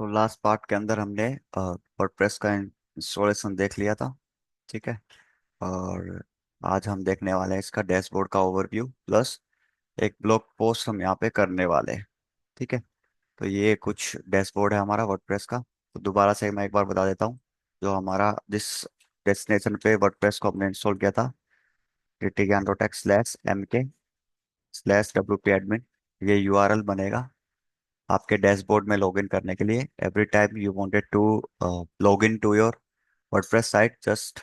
तो last part के अंदर हमने वर्डप्रेस का इंस्टॉलेशन देख लिया था। ठीक है। और आज हम देखने वाले हैं इसका डैशबोर्ड का ओवरव्यू प्लस एक ब्लॉग पोस्ट हम यहाँ पे करने वाले हैं। ठीक है। तो ये कुछ डैशबोर्ड है हमारा वर्डप्रेस का। तो दोबारा से मैं एक बार बता देता हूँ। जो हमारा जिस डेस्टिनेशन पे वर्डप्रेस को हमने इंस्टॉल किया था, ttgyan.tech/mk/wp-admin, ये यूआरएल बनेगा आपके डैशबोर्ड में लॉगिन करने के लिए। Every time you wanted to log in to your WordPress site, just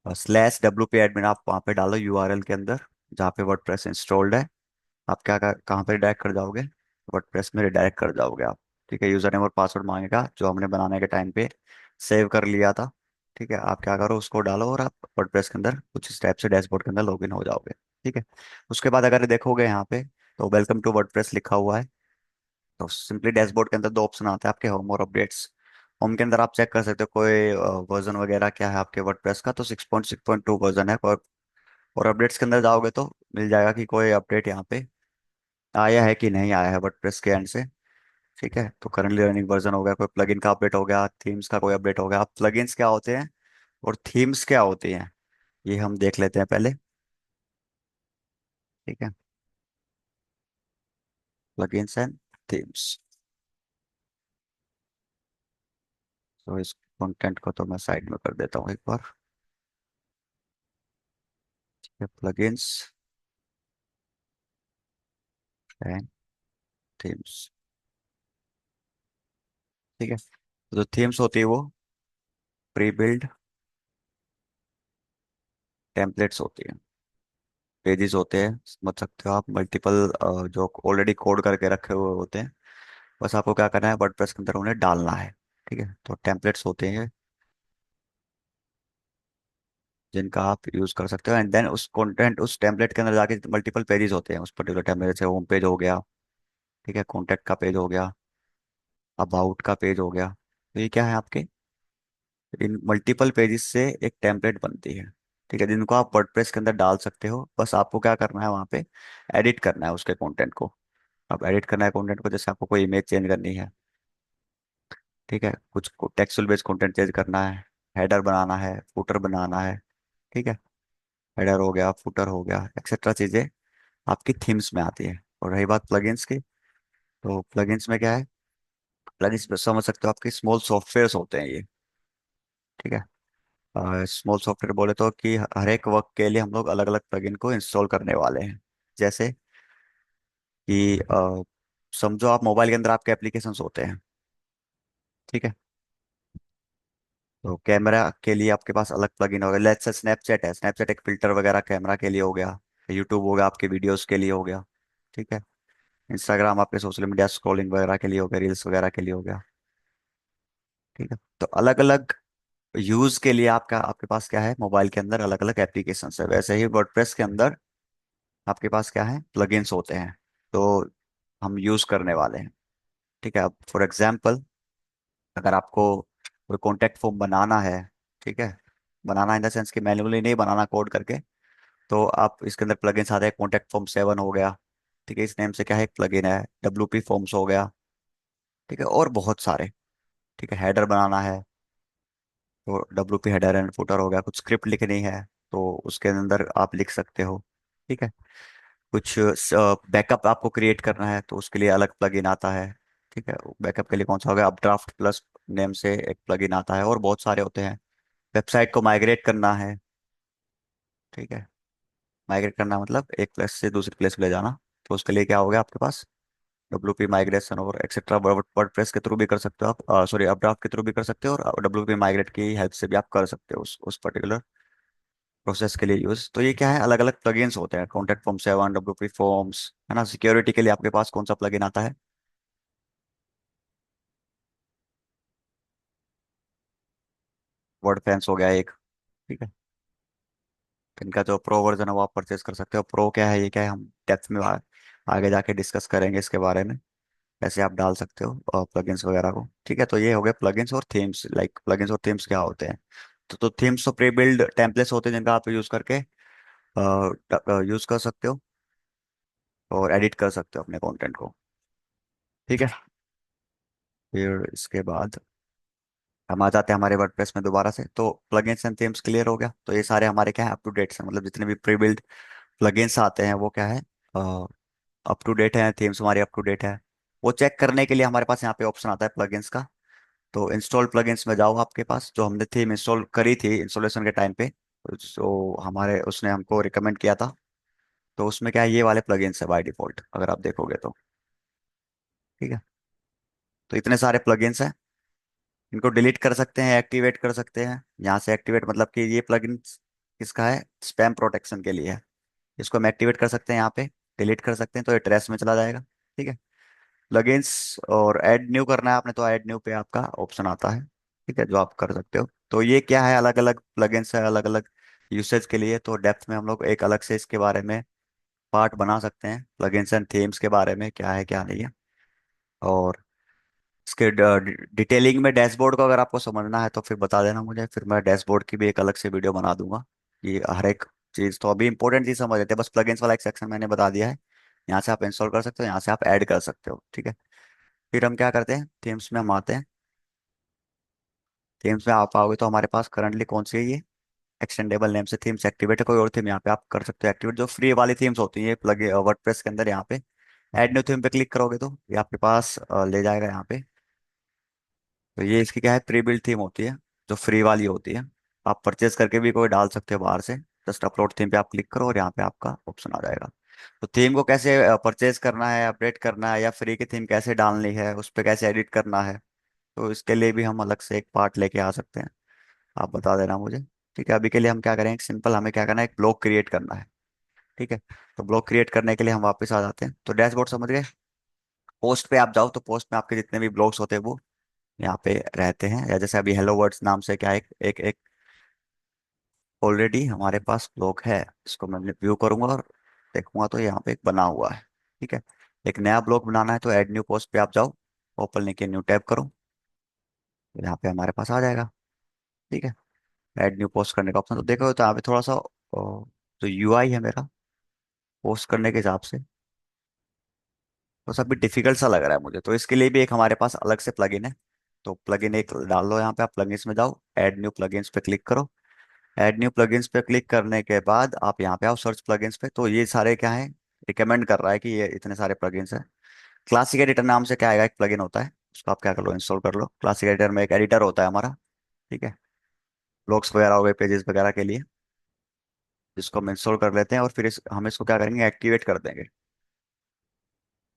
/wp-admin आप वहाँ पे डालो यूआरएल के अंदर जहाँ पे वर्डप्रेस इंस्टॉल्ड है। आप कहाँ पे रिडायरेक्ट कर जाओगे? वर्डप्रेस में रिडायरेक्ट कर जाओगे आप। ठीक है। यूजर नेम और पासवर्ड मांगेगा जो हमने बनाने के टाइम पे सेव कर लिया था। ठीक है। आप क्या करो, उसको डालो और आप वर्डप्रेस के अंदर कुछ इस टाइप से डैशबोर्ड के अंदर लॉगिन हो जाओगे। ठीक है। उसके बाद अगर देखोगे यहाँ पे तो वेलकम टू वर्डप्रेस लिखा हुआ है। तो सिंपली डैशबोर्ड के अंदर दो ऑप्शन आते हैं आपके, होम और अपडेट्स। होम के अंदर आप चेक कर सकते हो कोई वर्जन वगैरह क्या है आपके वर्डप्रेस का, तो 6.6.2 वर्जन है। और अपडेट्स के अंदर जाओगे तो मिल जाएगा कि कोई अपडेट यहाँ पे आया है कि नहीं आया है वर्डप्रेस के एंड से। ठीक है। तो करंटली रनिंग वर्जन हो गया, कोई प्लगइन का अपडेट हो गया, थीम्स का कोई अपडेट हो गया। अब प्लगइन्स क्या होते हैं और थीम्स क्या होती हैं ये हम देख लेते हैं पहले। ठीक है। Plugins and themes. तो इस कंटेंट को तो मैं साइड में कर देता हूँ एक बार। ठीक है। Plugins and themes. ठीक है। तो जो थीम्स होती है वो प्री बिल्ड टेम्पलेट्स होती है, पेजेस होते हैं, समझ सकते हो आप। मल्टीपल जो ऑलरेडी कोड करके रखे हुए होते हैं, बस आपको क्या करना है, वर्डप्रेस के अंदर उन्हें डालना है। ठीक है। तो टेम्पलेट्स होते हैं जिनका आप यूज कर सकते हो, एंड देन उस कंटेंट उस टेम्पलेट के अंदर जाके मल्टीपल पेजेस होते हैं उस पर्टिकुलर टेम्पलेट। जैसे होम पेज हो गया, ठीक है, कॉन्टैक्ट का पेज हो गया, अबाउट का पेज हो गया। तो ये क्या है आपके, इन मल्टीपल पेजेस से एक टेम्पलेट बनती है। ठीक है। जिनको आप वर्डप्रेस के अंदर डाल सकते हो, बस आपको क्या करना है, वहाँ पे एडिट करना है उसके कंटेंट को। अब एडिट करना है कंटेंट को, जैसे आपको कोई इमेज चेंज करनी है, ठीक है, कुछ टेक्सचुअल बेस्ड कंटेंट चेंज करना है, हेडर बनाना है, फुटर बनाना है। ठीक है। हेडर हो गया, फुटर हो गया, एक्सेट्रा चीज़ें आपकी थीम्स में आती है। और रही बात प्लगइन्स की, तो प्लगइन्स में क्या है, प्लगइन्स में समझ सकते हो आपके स्मॉल सॉफ्टवेयर्स होते हैं ये। ठीक है। स्मॉल सॉफ्टवेयर बोले तो कि हर एक वर्क के लिए हम लोग अलग अलग प्लगइन को इंस्टॉल करने वाले हैं। जैसे कि समझो आप मोबाइल के अंदर आपके एप्लीकेशंस होते हैं। ठीक है। तो कैमरा के लिए आपके पास अलग प्लगइन होगा। लेट्स से स्नैपचैट है, स्नैपचैट एक फिल्टर वगैरह कैमरा के लिए हो गया। यूट्यूब हो गया आपके वीडियोस के लिए हो गया। ठीक है। इंस्टाग्राम आपके सोशल मीडिया स्क्रॉलिंग वगैरह के लिए हो गया, रील्स वगैरह के लिए हो गया। ठीक है। तो अलग अलग यूज के लिए आपका आपके पास क्या है, मोबाइल के अंदर अलग अलग एप्लीकेशन है। वैसे ही वर्डप्रेस के अंदर आपके पास क्या है, प्लगइन्स होते हैं। तो हम यूज करने वाले हैं। ठीक है। अब फॉर एग्जांपल अगर आपको कोई कॉन्टेक्ट फॉर्म बनाना है, ठीक है, बनाना इन द सेंस कि मैन्युअली नहीं बनाना कोड करके, तो आप इसके अंदर प्लगइन्स आते हैं। कॉन्टेक्ट फॉर्म 7 हो गया। ठीक है। इस नेम से क्या है, एक प्लगइन है। WP फॉर्म्स हो गया। ठीक है। और बहुत सारे। ठीक है। हेडर बनाना है तो WP हेडर एंड फुटर हो गया। कुछ स्क्रिप्ट लिखनी है तो उसके अंदर आप लिख सकते हो। ठीक है। कुछ बैकअप आपको क्रिएट करना है तो उसके लिए अलग प्लगइन आता है। ठीक है। बैकअप के लिए कौन सा हो गया, अपड्राफ्ट प्लस नेम से एक प्लगइन आता है, और बहुत सारे होते हैं। वेबसाइट को माइग्रेट करना है। ठीक है। माइग्रेट करना मतलब एक प्लेस से दूसरी प्लेस पे ले जाना। तो उसके लिए क्या हो गया आपके पास, WP माइग्रेशन और एक्सेट्रा। वर्डप्रेस के थ्रू भी कर सकते हो आप, सॉरी, अपड्राफ्ट के थ्रू भी कर सकते हो, और WP माइग्रेट की हेल्प से भी आप कर सकते हो उस पर्टिकुलर प्रोसेस के लिए यूज। तो ये क्या है, अलग अलग प्लगइन्स होते हैं। कॉन्टेक्ट फॉर्म 7, WP फॉर्म्स, है ना। सिक्योरिटी के लिए आपके पास कौन सा प्लगइन आता है, वर्ड फैंस हो गया एक। ठीक है। इनका जो प्रो वर्जन है वो आप परचेज कर सकते हो। प्रो क्या है, ये क्या है, हम डेप्थ में आगे जाके डिस्कस करेंगे इसके बारे में। ऐसे आप डाल सकते हो प्लगइन्स वगैरह को। ठीक है। तो ये हो गया प्लगइन्स और थीम्स। लाइक प्लगइन्स और थीम्स क्या होते हैं, तो थीम्स तो प्री बिल्ड टेम्पलेट्स होते हैं जिनका आप यूज करके यूज कर सकते हो और एडिट कर सकते हो अपने कंटेंट को। ठीक है। फिर इसके बाद हम आ जाते हैं हमारे वर्डप्रेस में दोबारा से। तो प्लगइन्स एंड थीम्स क्लियर हो गया। तो ये सारे हमारे क्या है, अप टू डेट हैं, मतलब जितने भी प्री बिल्ड प्लगइन्स आते हैं वो क्या है, अप टू डेट है। थीम्स हमारी अप टू डेट है। वो चेक करने के लिए हमारे पास यहाँ पे ऑप्शन आता है प्लगइन्स का। तो इंस्टॉल प्लगइन्स में जाओ आपके पास, जो हमने थीम इंस्टॉल करी थी इंस्टॉलेशन के टाइम पे, जो हमारे उसने हमको रिकमेंड किया था। तो उसमें क्या है, ये वाले प्लगइन्स है बाय डिफॉल्ट, अगर आप देखोगे तो। ठीक है। तो इतने सारे प्लगइन्स हैं। इनको डिलीट कर सकते हैं, एक्टिवेट कर सकते हैं। यहाँ से एक्टिवेट मतलब कि ये प्लगइन किसका है, स्पैम प्रोटेक्शन के लिए है। इसको हम एक्टिवेट कर सकते हैं यहाँ पे, डिलीट कर सकते हैं, तो ये ट्रैश में चला जाएगा। ठीक है। प्लगइन्स और ऐड न्यू करना है आपने, तो ऐड न्यू पे आपका ऑप्शन आता है। ठीक है, जो आप कर सकते हो। तो ये क्या है, अलग अलग प्लगइन्स है, अलग अलग यूसेज के लिए। तो डेप्थ में हम लोग एक अलग से इसके बारे में पार्ट बना सकते हैं, प्लगइन्स एंड थीम्स के बारे में क्या है क्या नहीं है। और इसके डिटेलिंग में डैशबोर्ड को अगर आपको समझना है तो फिर बता देना मुझे, फिर मैं डैशबोर्ड की भी एक अलग से वीडियो बना दूंगा। कि हर एक चीज़ तो अभी इंपॉर्टेंट चीज़ समझ लेते हैं, बस प्लगइन्स वाला एक सेक्शन मैंने बता दिया है। यहाँ से आप इंस्टॉल कर सकते हो, यहाँ से आप ऐड कर सकते हो। ठीक है। फिर हम क्या करते हैं, थीम्स में हम आते हैं। थीम्स में आप आओगे तो हमारे पास करंटली कौन सी है, ये एक्सटेंडेबल नेम से थीम्स एक्टिवेट है। कोई और थीम यहाँ पे आप कर सकते हो एक्टिवेट, जो फ्री वाली थीम्स होती है प्लग वर्डप्रेस के अंदर। यहाँ पे ऐड न्यू थीम पे क्लिक करोगे तो ये आपके पास ले जाएगा यहाँ पे। तो ये इसकी क्या है, प्री बिल्ड थीम होती है, जो फ्री वाली होती है। आप परचेज करके भी कोई डाल सकते हो बाहर से। जस्ट अपलोड थीम पे आप क्लिक करो और यहाँ पे आपका ऑप्शन आ जाएगा। तो थीम को कैसे परचेज करना है, अपडेट करना है, या फ्री की थीम कैसे डालनी है, उस पर कैसे एडिट करना है, तो इसके लिए भी हम अलग से एक पार्ट लेके आ सकते हैं। आप बता देना मुझे। ठीक है। अभी के लिए हम क्या करें, सिंपल हमें क्या करना है, एक ब्लॉग क्रिएट करना है। ठीक है। तो ब्लॉग क्रिएट करने के लिए हम वापस आ जाते हैं। तो डैशबोर्ड समझ गए। पोस्ट पे आप जाओ, तो पोस्ट में आपके जितने भी ब्लॉग्स होते हैं वो यहाँ पे रहते हैं। या जैसे अभी हेलो वर्ड्स नाम से क्या एक एक एक ऑलरेडी हमारे पास ब्लॉग है। इसको मैं व्यू करूंगा और देखूंगा तो यहाँ पे एक बना हुआ है। ठीक है। एक नया ब्लॉग बनाना है तो ऐड न्यू पोस्ट पे आप जाओ, ओपन लिंक न्यू टैब करो, तो यहाँ पे हमारे पास आ जाएगा। ठीक है। ऐड न्यू पोस्ट करने का ऑप्शन तो देखो, तो यहाँ पे थोड़ा सा जो यूआई है मेरा पोस्ट करने के हिसाब से तो सब भी डिफिकल्ट सा लग रहा है मुझे। तो इसके लिए भी एक हमारे पास अलग से प्लगइन है। तो प्लगइन एक डाल लो यहाँ पे, आप प्लगइन्स में जाओ, ऐड न्यू प्लगइन्स पे क्लिक करो। ऐड न्यू प्लगइन्स पे क्लिक करने के बाद आप यहाँ पे आओ सर्च प्लगइन्स पे। तो ये सारे क्या है, रिकमेंड कर रहा है कि ये इतने सारे प्लगइन्स हैं। क्लासिक एडिटर नाम से क्या आएगा, एक प्लगइन होता है, उसको आप क्या कर लो, इंस्टॉल कर लो। क्लासिक एडिटर में एक एडिटर होता है हमारा। ठीक है। ब्लॉग्स वगैरह हो गए, पेजेस वगैरह के लिए, जिसको हम इंस्टॉल कर लेते हैं। और फिर हम इसको क्या करेंगे, एक्टिवेट कर देंगे।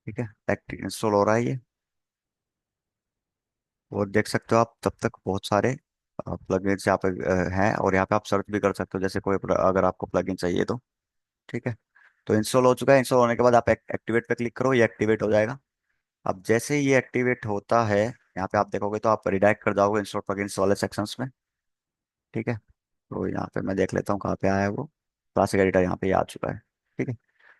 ठीक है। एक्टिव इंस्टॉल हो रहा है ये। और देख सकते हो आप तब तक बहुत सारे प्लगइन्स यहाँ पे हैं। और यहाँ पे आप सर्च भी कर सकते हो, जैसे कोई अगर आपको प्लगइन चाहिए तो। ठीक है। तो इंस्टॉल हो चुका है। इंस्टॉल होने के बाद आप एक्टिवेट पे क्लिक करो, ये एक्टिवेट हो जाएगा। अब जैसे ही ये एक्टिवेट होता है, यहाँ पे आप देखोगे तो आप रिडायरेक्ट कर जाओगे इंस्टॉल प्लगइन्स वाले सेक्शंस में। ठीक है। तो यहाँ पे मैं देख लेता हूँ कहाँ पे आया है वो। क्लासिक एडिटर यहाँ पे ये आ चुका है। ठीक है।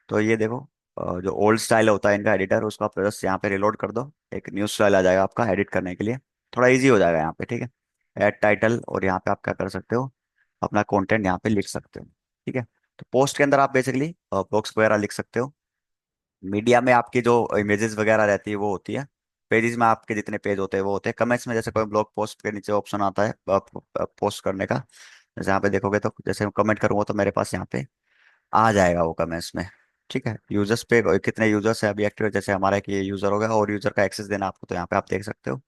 तो ये देखो, जो ओल्ड स्टाइल होता है इनका एडिटर, उसको आप जस्ट यहाँ पे रिलोड कर दो, एक न्यू स्टाइल आ जाएगा आपका एडिट करने के लिए। थोड़ा इजी हो जाएगा यहाँ पे। ठीक है। ऐड टाइटल, और यहाँ पे आप क्या कर सकते हो, अपना कंटेंट यहाँ पे लिख सकते हो। ठीक है। तो पोस्ट के अंदर आप बेसिकली ब्लॉग्स वगैरह लिख सकते हो। मीडिया में आपकी जो इमेजेस वगैरह रहती है वो होती है। पेजेस में आपके जितने पेज होते हैं वो होते हैं। कमेंट्स में जैसे कोई ब्लॉग पोस्ट के नीचे ऑप्शन आता है पोस्ट करने का, जैसे यहाँ पे देखोगे तो जैसे मैं कमेंट करूंगा तो मेरे पास यहाँ पे आ जाएगा वो कमेंट्स में। ठीक है। यूजर्स पे कितने यूजर्स है अभी एक्टिव, जैसे हमारा एक ये यूजर होगा और यूजर का एक्सेस देना आपको, तो यहाँ पे आप देख सकते हो।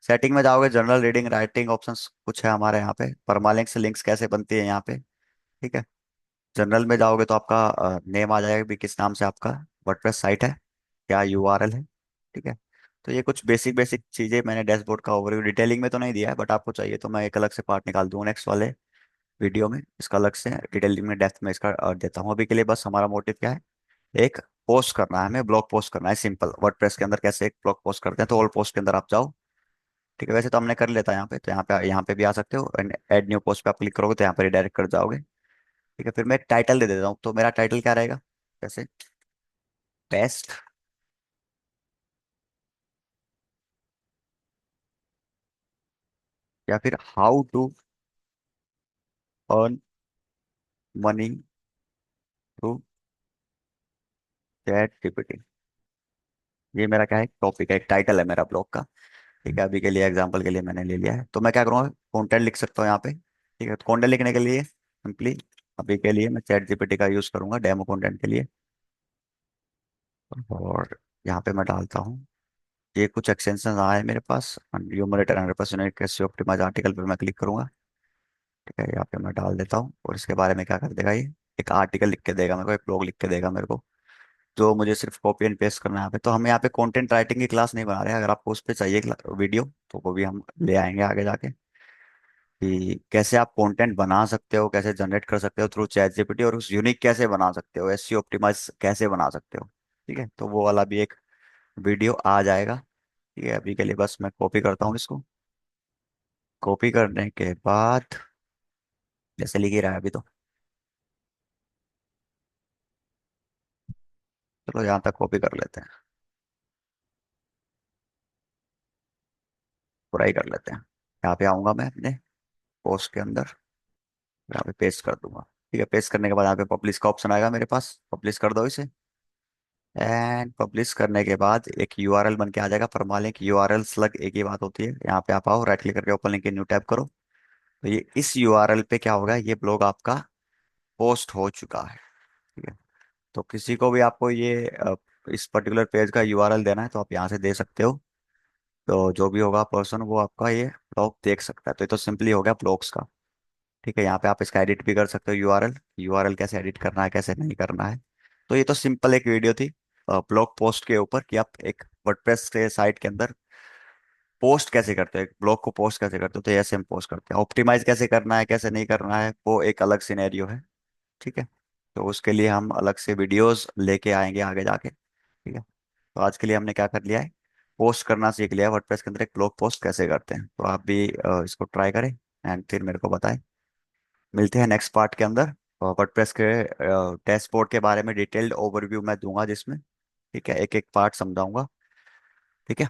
सेटिंग में जाओगे, जनरल रीडिंग राइटिंग ऑप्शंस कुछ है हमारे यहाँ पे। परमालिंक से लिंक्स कैसे बनती है यहाँ पे। ठीक है। जनरल में जाओगे तो आपका नेम आ जाएगा भी, किस नाम से आपका वर्डप्रेस साइट है, क्या यूआरएल है। ठीक है। तो ये कुछ बेसिक बेसिक चीज़ें मैंने डैशबोर्ड का ओवरव्यू डिटेलिंग में तो नहीं दिया है, बट आपको चाहिए तो मैं एक अलग से पार्ट निकाल दूंगा नेक्स्ट वाले वीडियो में, इसका अलग से डिटेलिंग में डेप्थ में इसका देता हूँ। अभी के लिए बस हमारा मोटिव क्या है, एक पोस्ट करना है, हमें ब्लॉग पोस्ट करना है सिंपल। वर्डप्रेस के अंदर कैसे एक ब्लॉग पोस्ट करते हैं, तो ऑल पोस्ट के अंदर आप जाओ। ठीक है। वैसे तो हमने कर लेता है यहाँ पे, तो यहाँ पे भी आ सकते हो। ऐड न्यू पोस्ट पे आप क्लिक करोगे तो यहाँ पर डायरेक्ट कर जाओगे। ठीक है। फिर मैं एक टाइटल दे देता हूँ, तो मेरा टाइटल क्या रहेगा, जैसे बेस्ट, या फिर how to earn money through ChatGPT. ये मेरा क्या है, टॉपिक है, एक टाइटल है मेरा ब्लॉग का। ठीक है, अभी के लिए एग्जांपल के लिए मैंने ले लिया है, तो मैं क्या करूँगा, कंटेंट लिख सकता हूँ यहाँ पे। ठीक है, तो कंटेंट लिखने के लिए सिंपली अभी के लिए मैं चैट जीपीटी का यूज़ करूंगा डेमो कंटेंट के लिए। और यहाँ पे मैं डालता हूँ, ये कुछ एक्सटेंशन आए मेरे पास, numerator 100% unique SEO optimise article पे मैं क्लिक करूंगा। ठीक है, यहाँ पे मैं डाल देता हूँ, और इसके बारे में क्या कर देगा ये, एक आर्टिकल लिख के देगा मेरे को, एक ब्लॉग लिख के देगा मेरे को, जो मुझे सिर्फ कॉपी एंड पेस्ट करना है यहाँ पे। तो हम यहाँ पे कंटेंट राइटिंग की क्लास नहीं बना रहे हैं, अगर आपको उस पर चाहिए वीडियो तो वो भी हम ले आएंगे आगे जाके, कि कैसे आप कंटेंट बना सकते हो, कैसे जनरेट कर सकते हो थ्रू चैट जीपीटी, और उस यूनिक कैसे बना सकते हो, एसईओ ऑप्टिमाइज कैसे बना सकते हो। ठीक है, तो वो वाला भी एक वीडियो आ जाएगा। ठीक है, अभी के लिए बस मैं कॉपी करता हूँ इसको। कॉपी करने के बाद जैसे लिख ही रहा है अभी तो, चलो यहाँ तक कॉपी कर लेते हैं, पूरा ही कर लेते हैं। यहाँ पे आऊंगा मैं अपने पोस्ट के अंदर, यहाँ पे पेस्ट कर दूंगा। ठीक है, पेस्ट करने के बाद यहाँ पे पब्लिश का ऑप्शन आएगा मेरे पास, पब्लिश कर दो इसे। एंड पब्लिश करने के बाद एक यूआरएल बन के आ जाएगा, पर मान लें कि यूआरएल स्लग एक ही बात होती है। यहाँ पे आप आओ, राइट क्लिक करके ओपन लिंक न्यू टैब करो, तो ये इस यूआरएल पे क्या होगा, ये ब्लॉग आपका पोस्ट हो चुका है। ठीक है, तो किसी को भी आपको ये इस पर्टिकुलर पेज का यूआरएल देना है तो आप यहाँ से दे सकते हो। तो जो भी होगा पर्सन वो आपका ये ब्लॉग देख सकता है। तो ये तो सिंपली हो गया ब्लॉग्स का। ठीक है, यहाँ पे आप इसका एडिट भी कर सकते हो, यूआरएल यूआरएल कैसे एडिट करना है कैसे नहीं करना है। तो ये तो सिंपल एक वीडियो थी ब्लॉग पोस्ट के ऊपर, कि आप एक वर्डप्रेस के साइट के अंदर पोस्ट कैसे करते हो, एक ब्लॉग को पोस्ट कैसे करते हो, तो ऐसे हम पोस्ट करते हैं। ऑप्टिमाइज कैसे करना है कैसे नहीं करना है वो एक अलग सिनेरियो है। ठीक है, तो उसके लिए हम अलग से वीडियोस लेके आएंगे आगे जाके। ठीक है, तो आज के लिए हमने क्या कर लिया है, पोस्ट करना सीख लिया है वर्डप्रेस के अंदर, एक ब्लॉग पोस्ट कैसे करते हैं। तो आप भी इसको ट्राई करें एंड फिर मेरे को बताएं। मिलते हैं नेक्स्ट पार्ट के अंदर, वर्डप्रेस के डैशबोर्ड के बारे में डिटेल्ड ओवरव्यू मैं दूंगा जिसमें, ठीक है, एक एक पार्ट समझाऊंगा। ठीक है,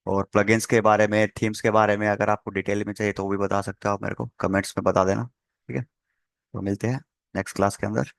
और प्लगइन्स के बारे में, थीम्स के बारे में अगर आपको डिटेल में चाहिए तो वो भी बता सकते हो आप मेरे को, कमेंट्स में बता देना। ठीक है, तो मिलते हैं नेक्स्ट क्लास के अंदर।